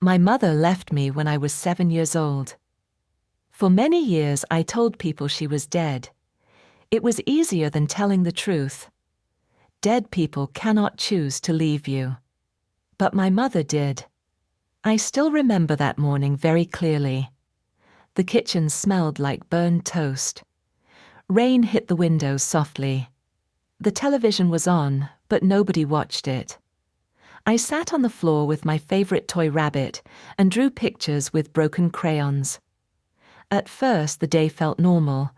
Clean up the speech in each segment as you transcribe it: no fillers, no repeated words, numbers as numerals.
My mother left me when I was 7 years old. For many years I told people she was dead. It was easier than telling the truth. Dead people cannot choose to leave you. But my mother did. I still remember that morning very clearly. The kitchen smelled like burned toast. Rain hit the windows softly. The television was on, but nobody watched it. I sat on the floor with my favorite toy rabbit and drew pictures with broken crayons. At first, the day felt normal.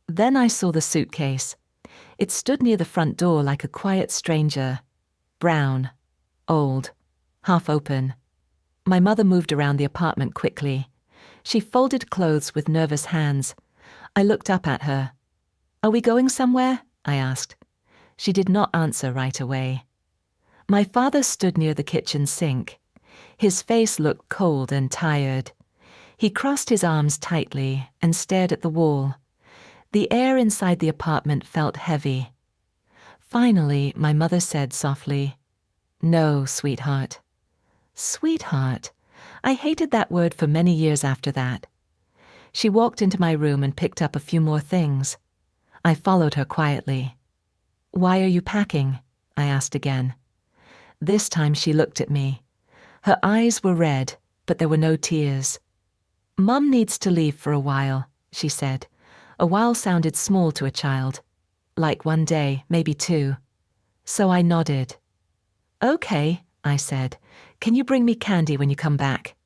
Then I saw the suitcase. It stood near the front door like a quiet stranger. Brown, old, half open. My mother moved around the apartment quickly. She folded clothes with nervous hands. I looked up at her. "Are we going somewhere?" I asked. She did not answer right away. My father stood near the kitchen sink. His face looked cold and tired. He crossed his arms tightly and stared at the wall. The air inside the apartment felt heavy. Finally, my mother said softly, "No, sweetheart." Sweetheart. I hated that word for many years after that. She walked into my room and picked up a few more things. I followed her quietly. "Why are you packing?" I asked again. This time she looked at me. Her eyes were red, but there were no tears. "Mum needs to leave for a while," she said. A while sounded small to a child. Like 1 day, maybe 2. So I nodded. "Okay," I said. "Can you bring me candy when you come back?"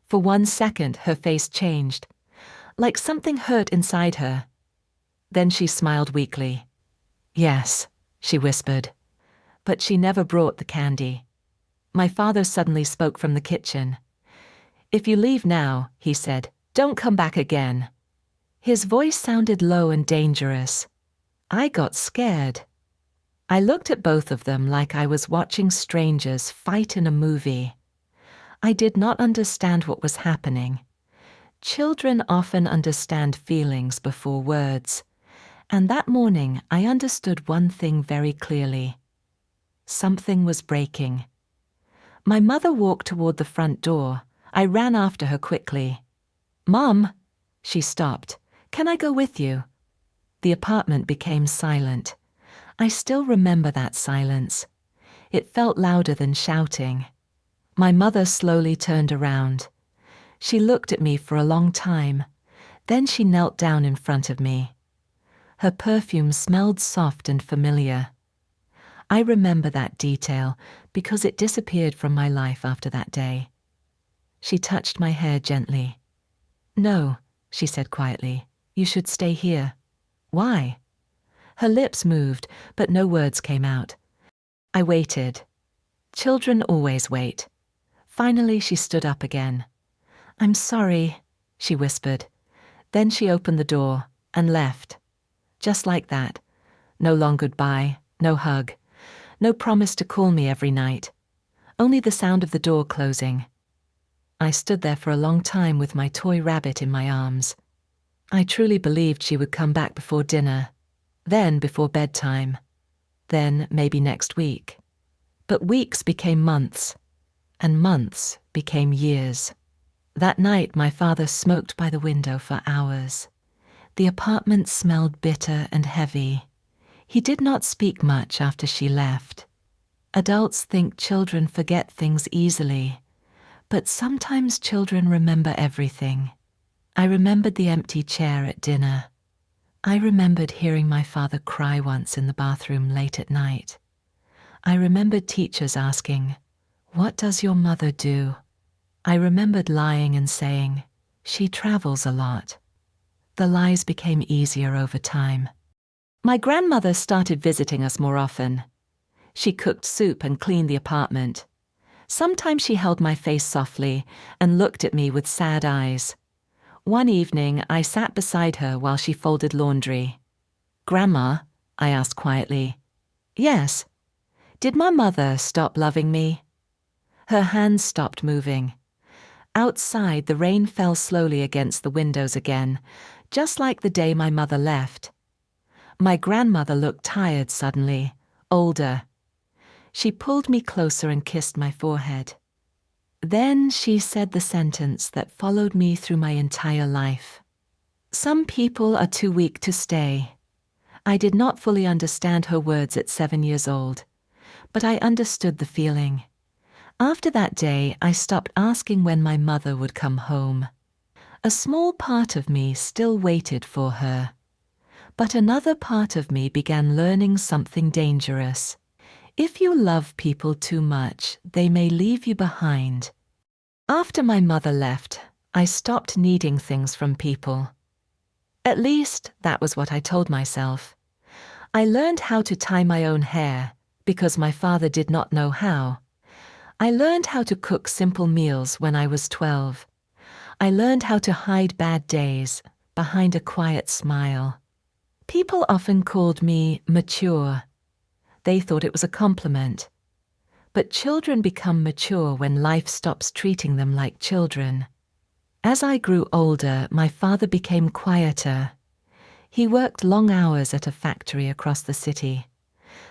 For 1 second, her face changed. Like something hurt inside her. Then she smiled weakly. "Yes," she whispered. But she never brought the candy. My father suddenly spoke from the kitchen. "If you leave now," he said, "don't come back again." His voice sounded low and dangerous. I got scared. I looked at both of them like I was watching strangers fight in a movie. I did not understand what was happening. Children often understand feelings before words. And that morning I understood one thing very clearly. Something was breaking. My mother walked toward the front door. I ran after her quickly. "Mom!" She stopped. "Can I go with you?" The apartment became silent. I still remember that silence. It felt louder than shouting. My mother slowly turned around. She looked at me for a long time. Then she knelt down in front of me. Her perfume smelled soft and familiar. I remember that detail because it disappeared from my life after that day. She touched my hair gently. "No," she said quietly, "you should stay here." "Why?" Her lips moved, but no words came out. I waited. Children always wait. Finally, she stood up again. "I'm sorry," she whispered. Then she opened the door and left. Just like that. No long goodbye, no hug. No promise to call me every night. Only the sound of the door closing. I stood there for a long time with my toy rabbit in my arms. I truly believed she would come back before dinner, then before bedtime, then maybe next week. But weeks became months, and months became years. That night my father smoked by the window for hours. The apartment smelled bitter and heavy. He did not speak much after she left. Adults think children forget things easily, but sometimes children remember everything. I remembered the empty chair at dinner. I remembered hearing my father cry once in the bathroom late at night. I remembered teachers asking, "What does your mother do?" I remembered lying and saying, "She travels a lot." The lies became easier over time. My grandmother started visiting us more often. She cooked soup and cleaned the apartment. Sometimes she held my face softly and looked at me with sad eyes. One evening, I sat beside her while she folded laundry. "Grandma," I asked quietly. "Yes." "Did my mother stop loving me?" Her hands stopped moving. Outside, the rain fell slowly against the windows again, just like the day my mother left. My grandmother looked tired suddenly, older. She pulled me closer and kissed my forehead. Then she said the sentence that followed me through my entire life. Some people are too weak to stay. I did not fully understand her words at 7 years old, but I understood the feeling. After that day, I stopped asking when my mother would come home. A small part of me still waited for her, but another part of me began learning something dangerous. If you love people too much, they may leave you behind. After my mother left, I stopped needing things from people. At least, that was what I told myself. I learned how to tie my own hair, because my father did not know how. I learned how to cook simple meals when I was 12. I learned how to hide bad days behind a quiet smile. People often called me mature. They thought it was a compliment. But children become mature when life stops treating them like children. As I grew older, my father became quieter. He worked long hours at a factory across the city.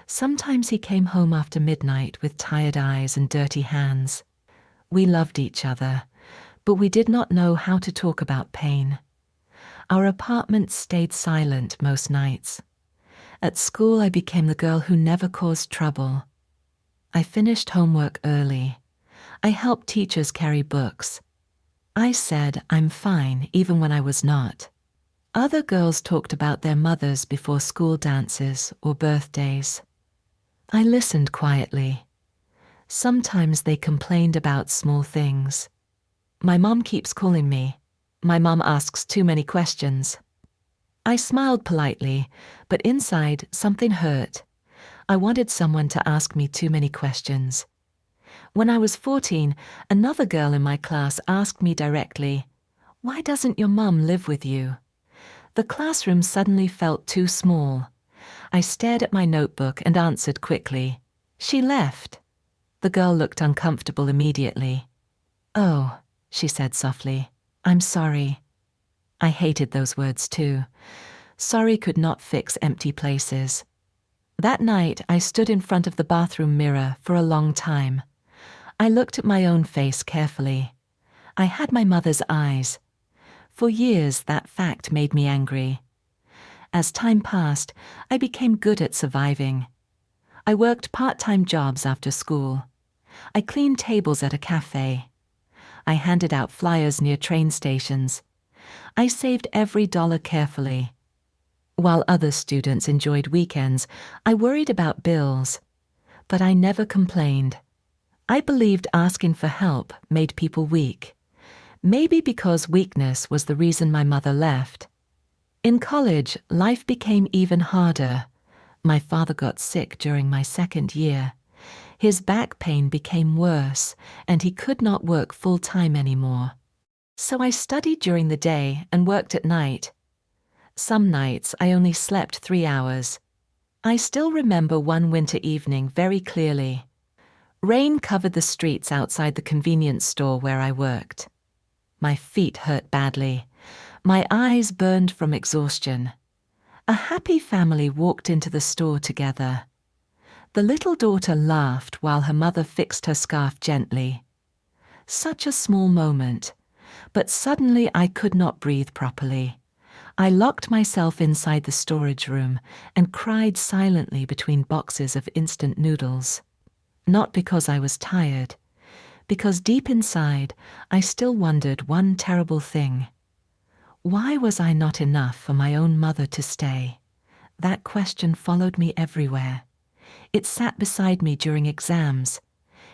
Sometimes he came home after midnight with tired eyes and dirty hands. We loved each other, but we did not know how to talk about pain. Our apartment stayed silent most nights. At school, I became the girl who never caused trouble. I finished homework early. I helped teachers carry books. I said I'm fine even when I was not. Other girls talked about their mothers before school dances or birthdays. I listened quietly. Sometimes they complained about small things. My mom keeps calling me. My mom asks too many questions. I smiled politely, but inside something hurt. I wanted someone to ask me too many questions. When I was 14, another girl in my class asked me directly, "Why doesn't your mum live with you?" The classroom suddenly felt too small. I stared at my notebook and answered quickly, "She left." The girl looked uncomfortable immediately. "Oh," she said softly, "I'm sorry." I hated those words too. Sorry could not fix empty places. That night, I stood in front of the bathroom mirror for a long time. I looked at my own face carefully. I had my mother's eyes. For years, that fact made me angry. As time passed, I became good at surviving. I worked part-time jobs after school. I cleaned tables at a cafe. I handed out flyers near train stations. I saved every dollar carefully. While other students enjoyed weekends, I worried about bills. But I never complained. I believed asking for help made people weak. Maybe because weakness was the reason my mother left. In college, life became even harder. My father got sick during my second year. His back pain became worse, and he could not work full-time anymore. So I studied during the day and worked at night. Some nights I only slept 3 hours. I still remember one winter evening very clearly. Rain covered the streets outside the convenience store where I worked. My feet hurt badly. My eyes burned from exhaustion. A happy family walked into the store together. The little daughter laughed while her mother fixed her scarf gently. Such a small moment, but suddenly I could not breathe properly. I locked myself inside the storage room and cried silently between boxes of instant noodles. Not because I was tired, because deep inside I still wondered one terrible thing. Why was I not enough for my own mother to stay? That question followed me everywhere. It sat beside me during exams.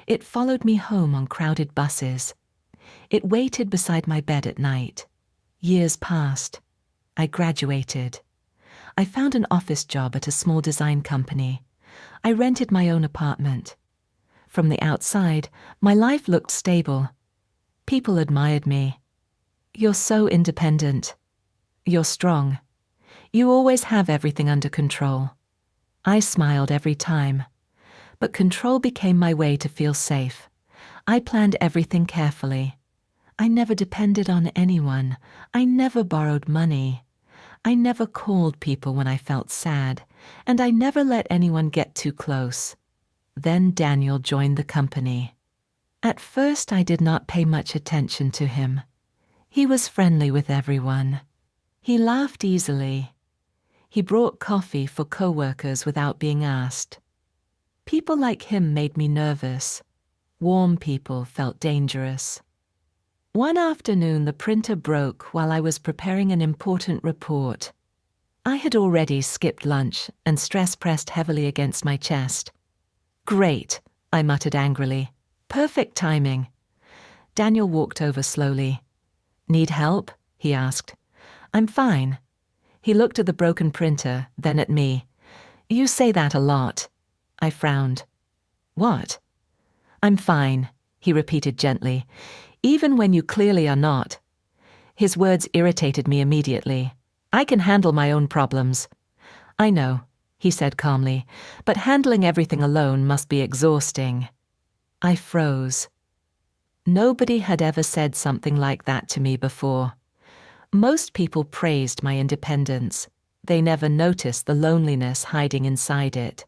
It followed me home on crowded buses. It waited beside my bed at night. Years passed. I graduated. I found an office job at a small design company. I rented my own apartment. From the outside, my life looked stable. People admired me. "You're so independent. You're strong. You always have everything under control." I smiled every time. But control became my way to feel safe. I planned everything carefully. I never depended on anyone. I never borrowed money. I never called people when I felt sad, and I never let anyone get too close. Then Daniel joined the company. At first I did not pay much attention to him. He was friendly with everyone. He laughed easily. He brought coffee for co-workers without being asked. People like him made me nervous. Warm people felt dangerous. One afternoon the printer broke while I was preparing an important report. I had already skipped lunch and stress pressed heavily against my chest. "Great," I muttered angrily. "Perfect timing." Daniel walked over slowly. "Need help?" he asked. "I'm fine." He looked at the broken printer, then at me. "You say that a lot." I frowned. "What?" "I'm fine," he repeated gently, "even when you clearly are not." His words irritated me immediately. "I can handle my own problems." "I know," he said calmly, "but handling everything alone must be exhausting." I froze. Nobody had ever said something like that to me before. Most people praised my independence. They never noticed the loneliness hiding inside it.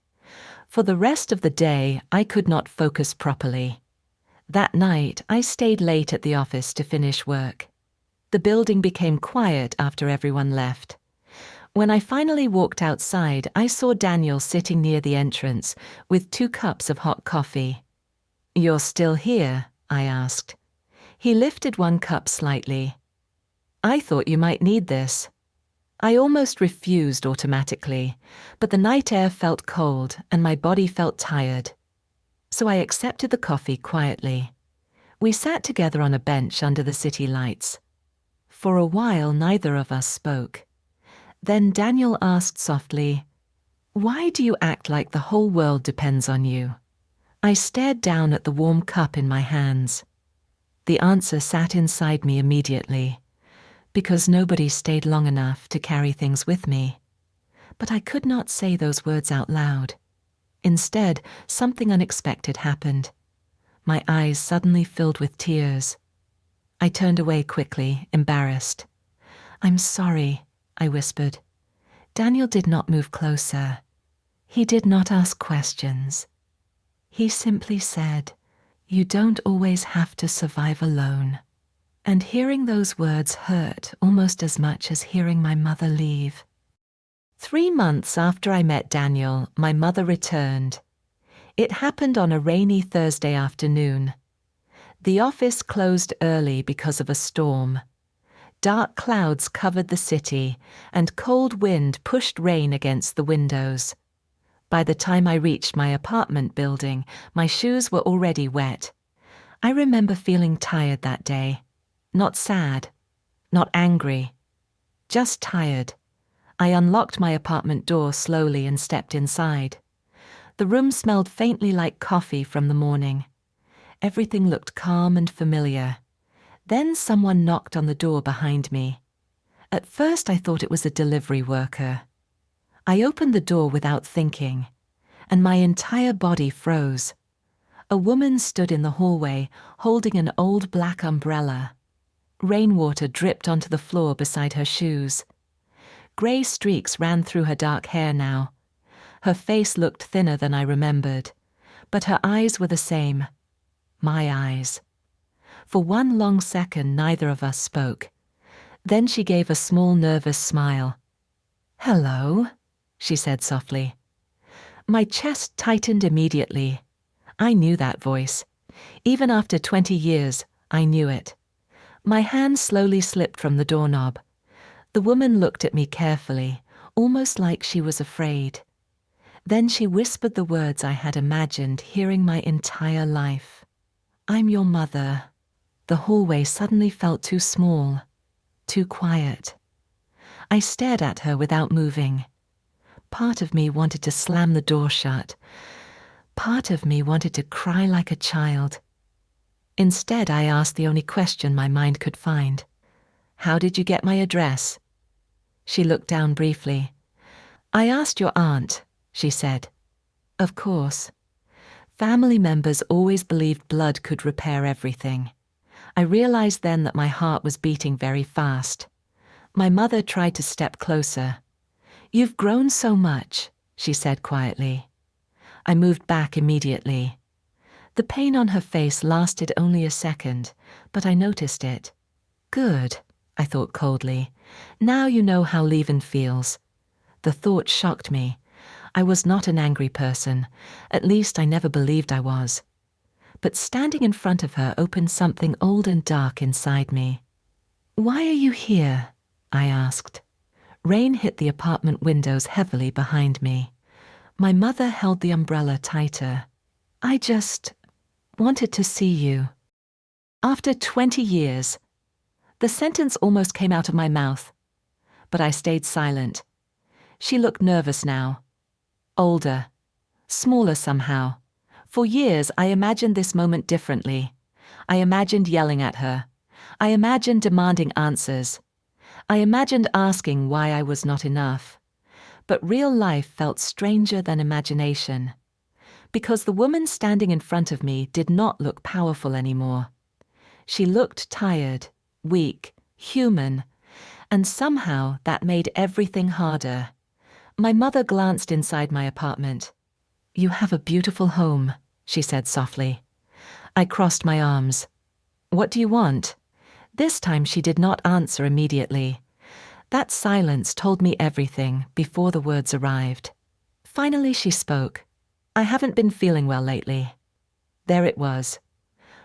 For the rest of the day, I could not focus properly. That night, I stayed late at the office to finish work. The building became quiet after everyone left. When I finally walked outside, I saw Daniel sitting near the entrance with 2 cups of hot coffee. "You're still here?" I asked. He lifted 1 cup slightly. "I thought you might need this." I almost refused automatically, but the night air felt cold and my body felt tired. So I accepted the coffee quietly. We sat together on a bench under the city lights. For a while, neither of us spoke. Then Daniel asked softly, "Why do you act like the whole world depends on you?" I stared down at the warm cup in my hands. The answer sat inside me immediately. Because nobody stayed long enough to carry things with me. But I could not say those words out loud. Instead, something unexpected happened. My eyes suddenly filled with tears. I turned away quickly, embarrassed. "I'm sorry," I whispered. Daniel did not move closer. He did not ask questions. He simply said, "You don't always have to survive alone." And hearing those words hurt almost as much as hearing my mother leave. 3 months after I met Daniel, my mother returned. It happened on a rainy Thursday afternoon. The office closed early because of a storm. Dark clouds covered the city, and cold wind pushed rain against the windows. By the time I reached my apartment building, my shoes were already wet. I remember feeling tired that day. Not sad, not angry, just tired. I unlocked my apartment door slowly and stepped inside. The room smelled faintly like coffee from the morning. Everything looked calm and familiar. Then someone knocked on the door behind me. At first I thought it was a delivery worker. I opened the door without thinking, and my entire body froze. A woman stood in the hallway holding an old black umbrella. Rainwater dripped onto the floor beside her shoes. Grey streaks ran through her dark hair now. Her face looked thinner than I remembered, but her eyes were the same. My eyes. For 1 long second, neither of us spoke. Then she gave a small, nervous smile. "Hello," she said softly. My chest tightened immediately. I knew that voice. Even after 20 years, I knew it. My hand slowly slipped from the doorknob. The woman looked at me carefully, almost like she was afraid. Then she whispered the words I had imagined hearing my entire life. "I'm your mother." The hallway suddenly felt too small, too quiet. I stared at her without moving. Part of me wanted to slam the door shut. Part of me wanted to cry like a child. Instead, I asked the only question my mind could find. "How did you get my address?" She looked down briefly. "I asked your aunt," she said. Of course. Family members always believed blood could repair everything. I realized then that my heart was beating very fast. My mother tried to step closer. "You've grown so much," she said quietly. I moved back immediately. The pain on her face lasted only a second, but I noticed it. Good, I thought coldly. Now you know how leaving feels. The thought shocked me. I was not an angry person. At least I never believed I was. But standing in front of her opened something old and dark inside me. "Why are you here?" I asked. Rain hit the apartment windows heavily behind me. My mother held the umbrella tighter. "I just wanted to see you." After 20 years, the sentence almost came out of my mouth, but I stayed silent. She looked nervous now, older, smaller somehow. For years, I imagined this moment differently. I imagined yelling at her. I imagined demanding answers. I imagined asking why I was not enough. But real life felt stranger than imagination, because the woman standing in front of me did not look powerful anymore. She looked tired, weak, human, and somehow that made everything harder. My mother glanced inside my apartment. "You have a beautiful home," she said softly. I crossed my arms. "What do you want?" This time she did not answer immediately. That silence told me everything before the words arrived. Finally she spoke. "I haven't been feeling well lately." There it was.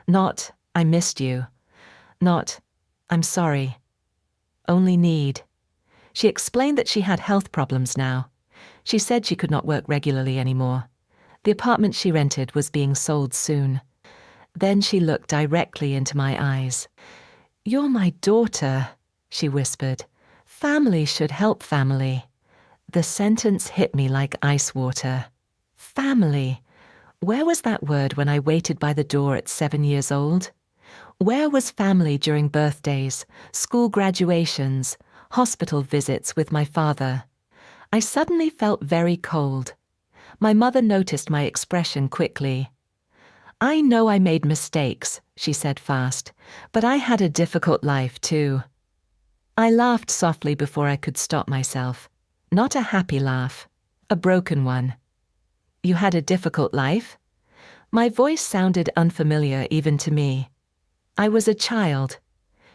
Not, "I missed you." Not, "I'm sorry." Only need. She explained that she had health problems now. She said she could not work regularly anymore. The apartment she rented was being sold soon. Then she looked directly into my eyes. "You're my daughter," she whispered. "Family should help family." The sentence hit me like ice water. Family. Where was that word when I waited by the door at 7 years old? Where was family during birthdays, school graduations, hospital visits with my father? I suddenly felt very cold. My mother noticed my expression quickly. "I know I made mistakes," she said fast, "but I had a difficult life too." I laughed softly before I could stop myself. Not a happy laugh, a broken one. "You had a difficult life?" My voice sounded unfamiliar even to me. "I was a child."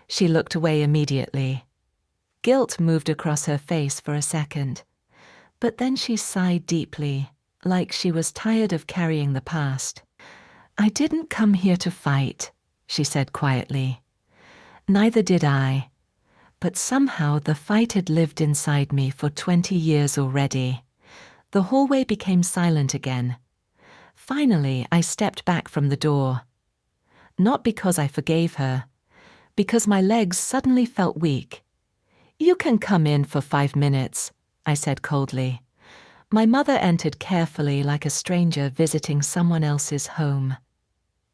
She looked away immediately. Guilt moved across her face for a second. But then she sighed deeply, like she was tired of carrying the past. "I didn't come here to fight," she said quietly. Neither did I. But somehow the fight had lived inside me for 20 years already. The hallway became silent again. Finally, I stepped back from the door. Not because I forgave her, because my legs suddenly felt weak. "You can come in for 5 minutes," I said coldly. My mother entered carefully like a stranger visiting someone else's home.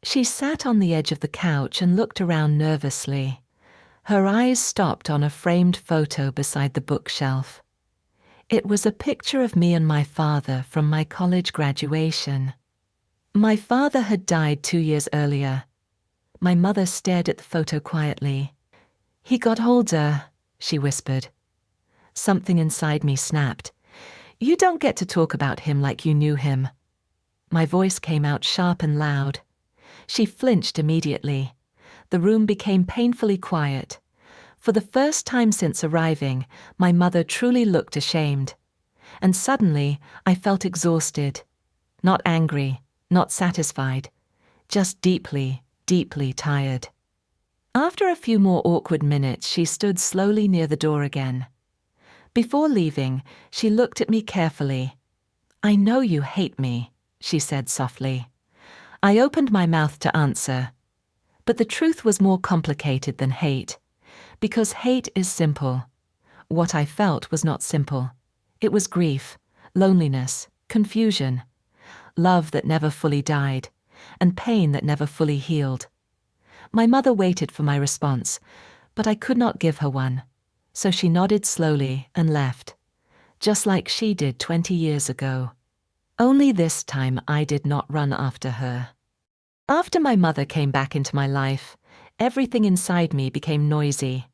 She sat on the edge of the couch and looked around nervously. Her eyes stopped on a framed photo beside the bookshelf. It was a picture of me and my father from my college graduation. My father had died 2 years earlier. My mother stared at the photo quietly. "He got older," she whispered. Something inside me snapped. "You don't get to talk about him like you knew him." My voice came out sharp and loud. She flinched immediately. The room became painfully quiet. For the first time since arriving, my mother truly looked ashamed. And suddenly, I felt exhausted. Not angry, not satisfied, just deeply, deeply tired. After a few more awkward minutes, she stood slowly near the door again. Before leaving, she looked at me carefully. "I know you hate me," she said softly. I opened my mouth to answer. But the truth was more complicated than hate, because hate is simple. What I felt was not simple. It was grief, loneliness, confusion, love that never fully died, and pain that never fully healed. My mother waited for my response, but I could not give her one, so she nodded slowly and left, just like she did 20 years ago. Only this time I did not run after her. After my mother came back into my life, everything inside me became noisy.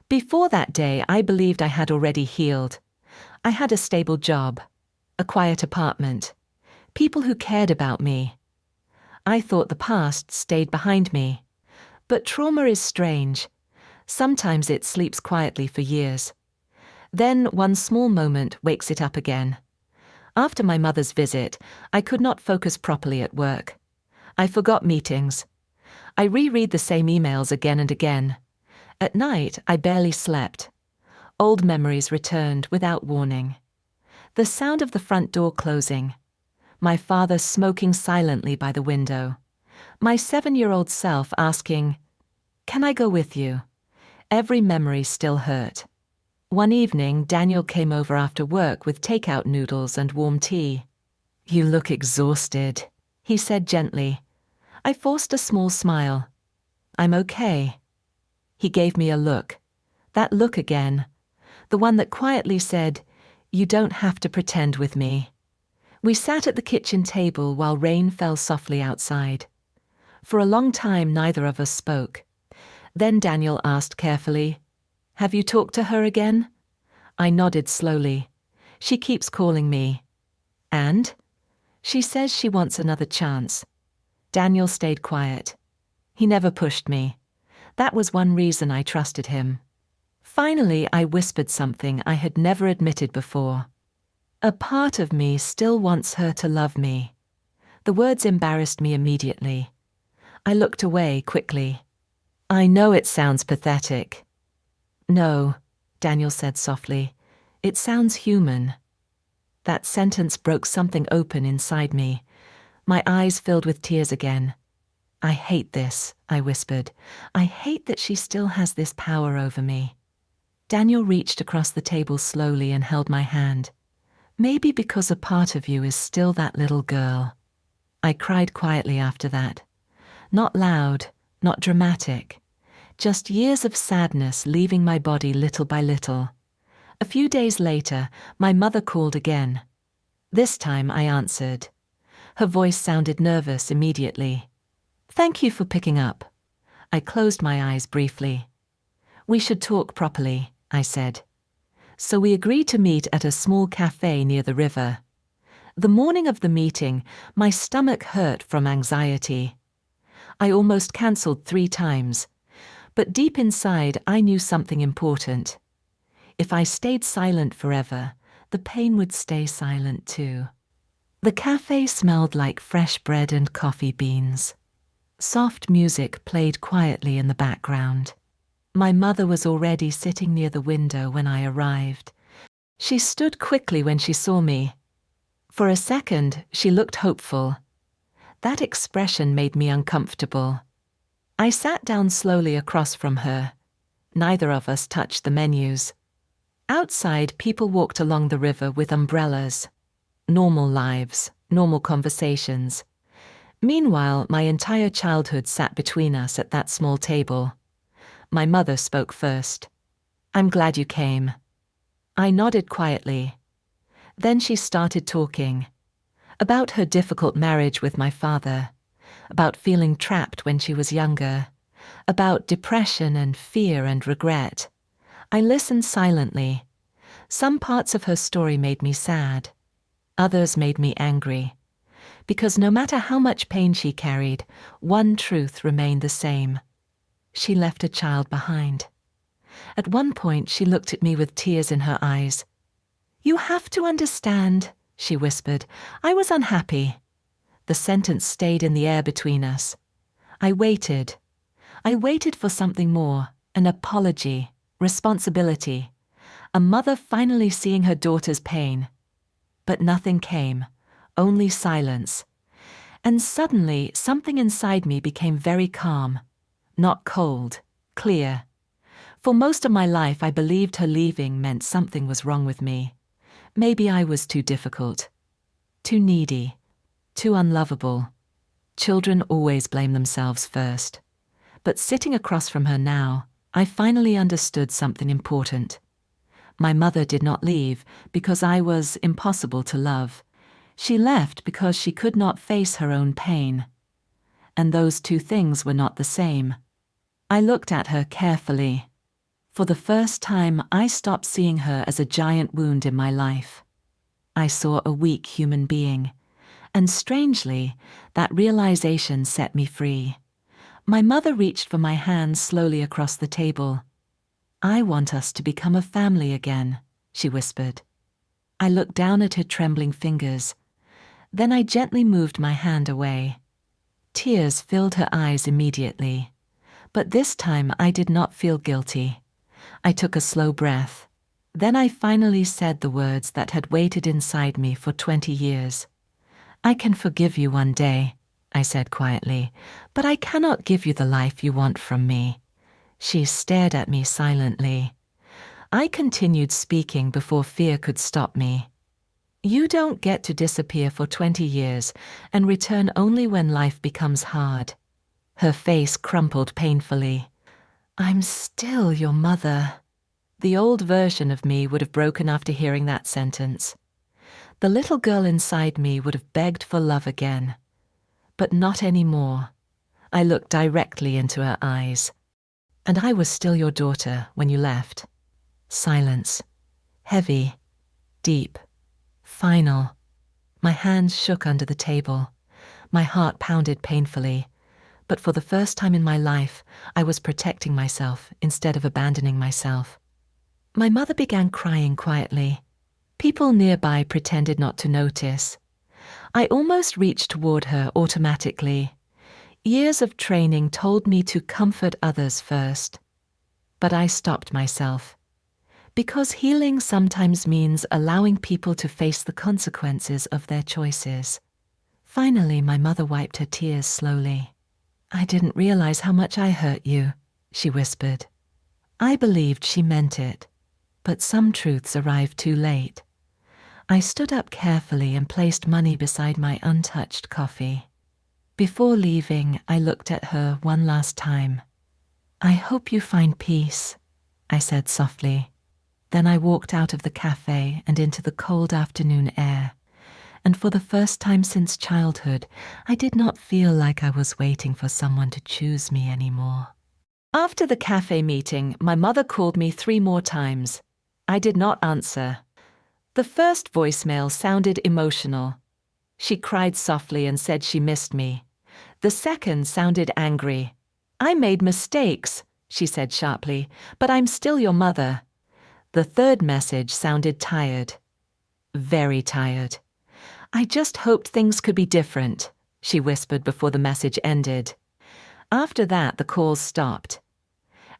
Before that day, I believed I had already healed. I had a stable job, a quiet apartment, people who cared about me. I thought the past stayed behind me. But trauma is strange. Sometimes it sleeps quietly for years. Then one small moment wakes it up again. After my mother's visit, I could not focus properly at work. I forgot meetings. I reread the same emails again and again. At night, I barely slept. Old memories returned without warning. The sound of the front door closing. My father smoking silently by the window. My 7-year-old self asking, "Can I go with you?" Every memory still hurt. One evening, Daniel came over after work with takeout noodles and warm tea. "You look exhausted," he said gently. I forced a small smile. "I'm okay." He gave me a look. That look again. The one that quietly said, "You don't have to pretend with me." We sat at the kitchen table while rain fell softly outside. For a long time, neither of us spoke. Then Daniel asked carefully, "Have you talked to her again?" I nodded slowly. "She keeps calling me." "And?" "She says she wants another chance." Daniel stayed quiet. He never pushed me. That was one reason I trusted him. Finally, I whispered something I had never admitted before. "A part of me still wants her to love me." The words embarrassed me immediately. I looked away quickly. "I know it sounds pathetic." "No," Daniel said softly. "It sounds human." That sentence broke something open inside me. My eyes filled with tears again. "I hate this," I whispered. "I hate that she still has this power over me." Daniel reached across the table slowly and held my hand. "Maybe because a part of you is still that little girl." I cried quietly after that. Not loud, not dramatic. Just years of sadness leaving my body little by little. A few days later, my mother called again. This time I answered. Her voice sounded nervous immediately. "Thank you for picking up." I closed my eyes briefly. "We should talk properly," I said. So we agreed to meet at a small cafe near the river. The morning of the meeting, my stomach hurt from anxiety. I almost cancelled 3 times. But deep inside, I knew something important. If I stayed silent forever, the pain would stay silent too. The cafe smelled like fresh bread and coffee beans. Soft music played quietly in the background. My mother was already sitting near the window when I arrived. She stood quickly when she saw me. For a second, she looked hopeful. That expression made me uncomfortable. I sat down slowly across from her. Neither of us touched the menus. Outside, people walked along the river with umbrellas. Normal lives, normal conversations. Meanwhile, my entire childhood sat between us at that small table. My mother spoke first. "I'm glad you came." I nodded quietly. Then she started talking. About her difficult marriage with my father. About feeling trapped when she was younger. About depression and fear and regret. I listened silently. Some parts of her story made me sad. Others made me angry. Because no matter how much pain she carried, one truth remained the same. She left a child behind. At one point, she looked at me with tears in her eyes. "You have to understand," she whispered. "I was unhappy." The sentence stayed in the air between us. I waited. I waited for something more, an apology, responsibility, a mother finally seeing her daughter's pain. But nothing came, only silence. And suddenly, something inside me became very calm. Not cold, clear. For most of my life, I believed her leaving meant something was wrong with me. Maybe I was too difficult, too needy, too unlovable. Children always blame themselves first. But sitting across from her now, I finally understood something important. My mother did not leave because I was impossible to love. She left because she could not face her own pain. And those two things were not the same. I looked at her carefully. For the first time, I stopped seeing her as a giant wound in my life. I saw a weak human being, And strangely, that realization set me free. My mother reached for my hand slowly across the table. "I want us to become a family again," she whispered. I looked down at her trembling fingers. Then I gently moved my hand away. Tears filled her eyes immediately. But this time I did not feel guilty. I took a slow breath. Then I finally said the words that had waited inside me for 20 years. "I can forgive you one day," I said quietly, "but I cannot give you the life you want from me." She stared at me silently. I continued speaking before fear could stop me. "You don't get to disappear for 20 years and return only when life becomes hard." Her face crumpled painfully. "I'm still your mother." The old version of me would have broken after hearing that sentence. The little girl inside me would have begged for love again. But not anymore. I looked directly into her eyes. "And I was still your daughter when you left." Silence. Heavy. Deep. Final. My hands shook under the table. My heart pounded painfully. But for the first time in my life, I was protecting myself instead of abandoning myself. My mother began crying quietly. People nearby pretended not to notice. I almost reached toward her automatically. Years of training told me to comfort others first. But I stopped myself. Because healing sometimes means allowing people to face the consequences of their choices. Finally, my mother wiped her tears slowly. "I didn't realize how much I hurt you," she whispered. I believed she meant it, but some truths arrived too late. I stood up carefully and placed money beside my untouched coffee. Before leaving, I looked at her one last time. "I hope you find peace," I said softly. Then I walked out of the cafe and into the cold afternoon air. And for the first time since childhood, I did not feel like I was waiting for someone to choose me anymore. After the cafe meeting, my mother called me 3 more times. I did not answer. The first voicemail sounded emotional. She cried softly and said she missed me. The second sounded angry. "I made mistakes," she said sharply, "but I'm still your mother." The third message sounded tired. Very tired. "I just hoped things could be different," she whispered before the message ended. After that, the calls stopped.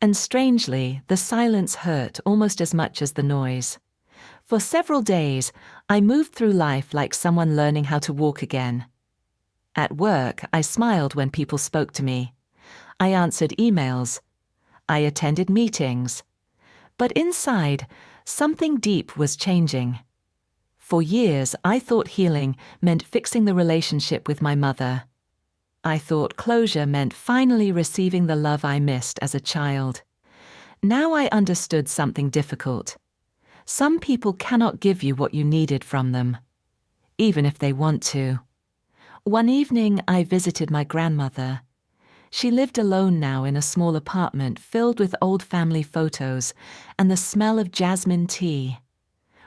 And strangely, the silence hurt almost as much as the noise. For several days, I moved through life like someone learning how to walk again. At work, I smiled when people spoke to me. I answered emails. I attended meetings. But inside, something deep was changing. For years, I thought healing meant fixing the relationship with my mother. I thought closure meant finally receiving the love I missed as a child. Now I understood something difficult. Some people cannot give you what you needed from them, even if they want to. One evening, I visited my grandmother. She lived alone now in a small apartment filled with old family photos and the smell of jasmine tea.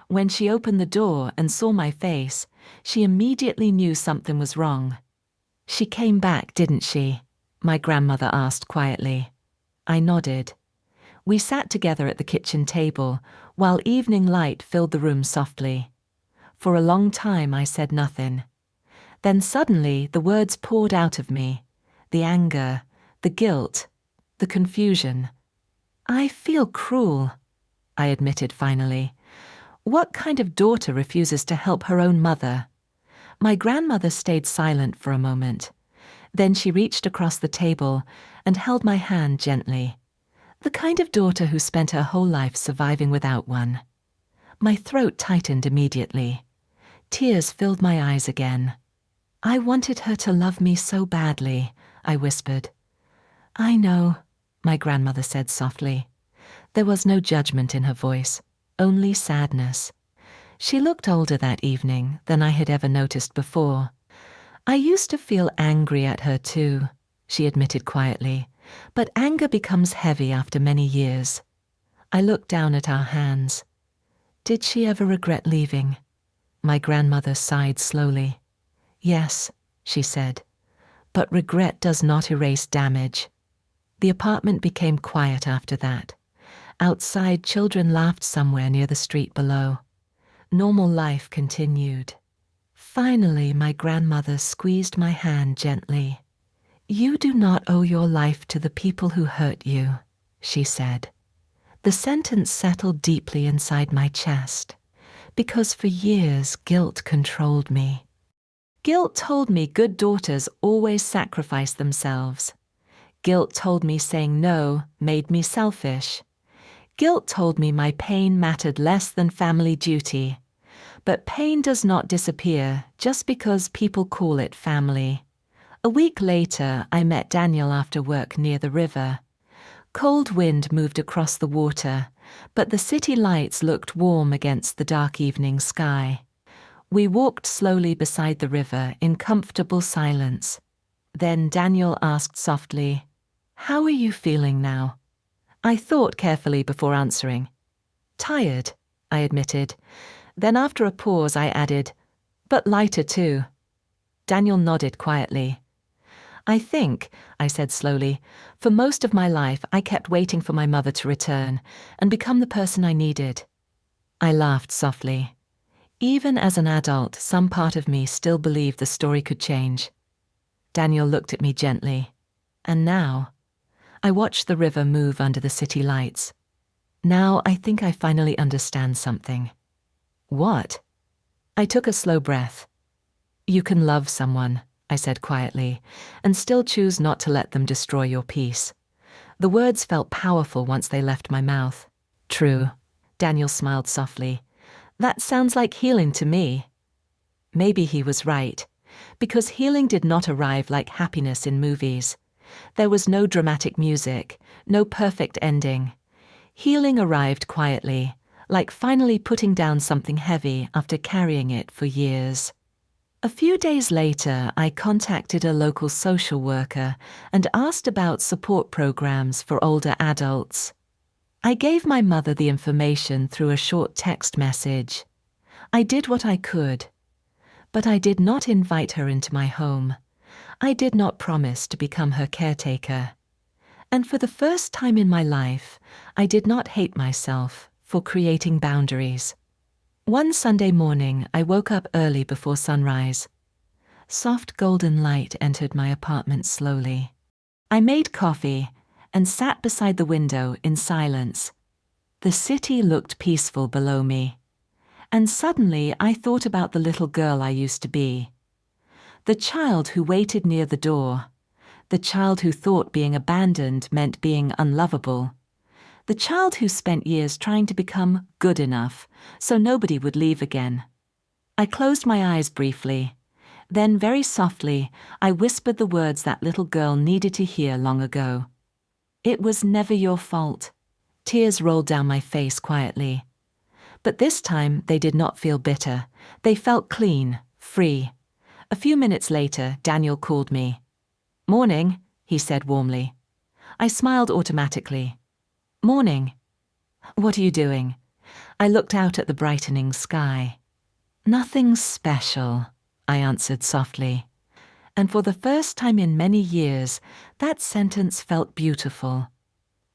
When she opened the door and saw my face, she immediately knew something was wrong. "She came back, didn't she?" my grandmother asked quietly. I nodded. We sat together at the kitchen table, while evening light filled the room softly. For a long time I said nothing. Then suddenly the words poured out of me. The anger, the guilt, the confusion. "I feel cruel," I admitted finally. "What kind of daughter refuses to help her own mother?" My grandmother stayed silent for a moment. Then she reached across the table and held my hand gently. "The kind of daughter who spent her whole life surviving without one." My throat tightened immediately. Tears filled my eyes again. "I wanted her to love me so badly," I whispered. "I know," my grandmother said softly. There was no judgment in her voice, only sadness. She looked older that evening than I had ever noticed before. "I used to feel angry at her too," she admitted quietly, "but anger becomes heavy after many years." I looked down at our hands. "Did she ever regret leaving?" My grandmother sighed slowly. Yes, she said, but regret does not erase damage. The apartment became quiet after that. Outside, children laughed somewhere near the street below. Normal life continued. Finally, my grandmother squeezed my hand gently. "You do not owe your life to the people who hurt you," she said. The sentence settled deeply inside my chest, because for years guilt controlled me. Guilt told me good daughters always sacrifice themselves. Guilt told me saying no made me selfish. Guilt told me my pain mattered less than family duty. But pain does not disappear just because people call it family. A week later, I met Daniel after work near the river. Cold wind moved across the water, but the city lights looked warm against the dark evening sky. We walked slowly beside the river in comfortable silence. Then Daniel asked softly, "How are you feeling now?" I thought carefully before answering. "Tired," I admitted. Then after a pause I added, "But lighter too." Daniel nodded quietly. "I think," I said slowly, "for most of my life I kept waiting for my mother to return and become the person I needed." I laughed softly. Even as an adult, some part of me still believed the story could change. Daniel looked at me gently. And now, I watched the river move under the city lights. Now I think I finally understand something. "What?" I took a slow breath. "You can love someone," I said quietly, "and still choose not to let them destroy your peace." The words felt powerful once they left my mouth. "True." Daniel smiled softly. "That sounds like healing to me." Maybe he was right, because healing did not arrive like happiness in movies. There was no dramatic music, no perfect ending. Healing arrived quietly, like finally putting down something heavy after carrying it for years. A few days later, I contacted a local social worker and asked about support programs for older adults. I gave my mother the information through a short text message. I did what I could, but I did not invite her into my home. I did not promise to become her caretaker. And for the first time in my life, I did not hate myself for creating boundaries. One Sunday morning, I woke up early before sunrise. Soft golden light entered my apartment slowly. I made coffee and sat beside the window in silence. The city looked peaceful below me. And suddenly I thought about the little girl I used to be. The child who waited near the door. The child who thought being abandoned meant being unlovable. The child who spent years trying to become good enough so nobody would leave again. I closed my eyes briefly. Then very softly, I whispered the words that little girl needed to hear long ago. "It was never your fault." Tears rolled down my face quietly. But this time they did not feel bitter. They felt clean, free. A few minutes later, Daniel called me. "Morning," he said warmly. I smiled automatically. "Morning. What are you doing?" I looked out at the brightening sky. "Nothing special," I answered softly. And for the first time in many years, that sentence felt beautiful.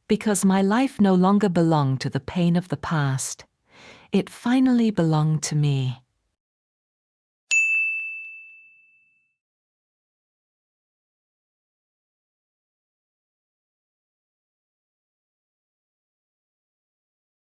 Because my life no longer belonged to the pain of the past. It finally belonged to me.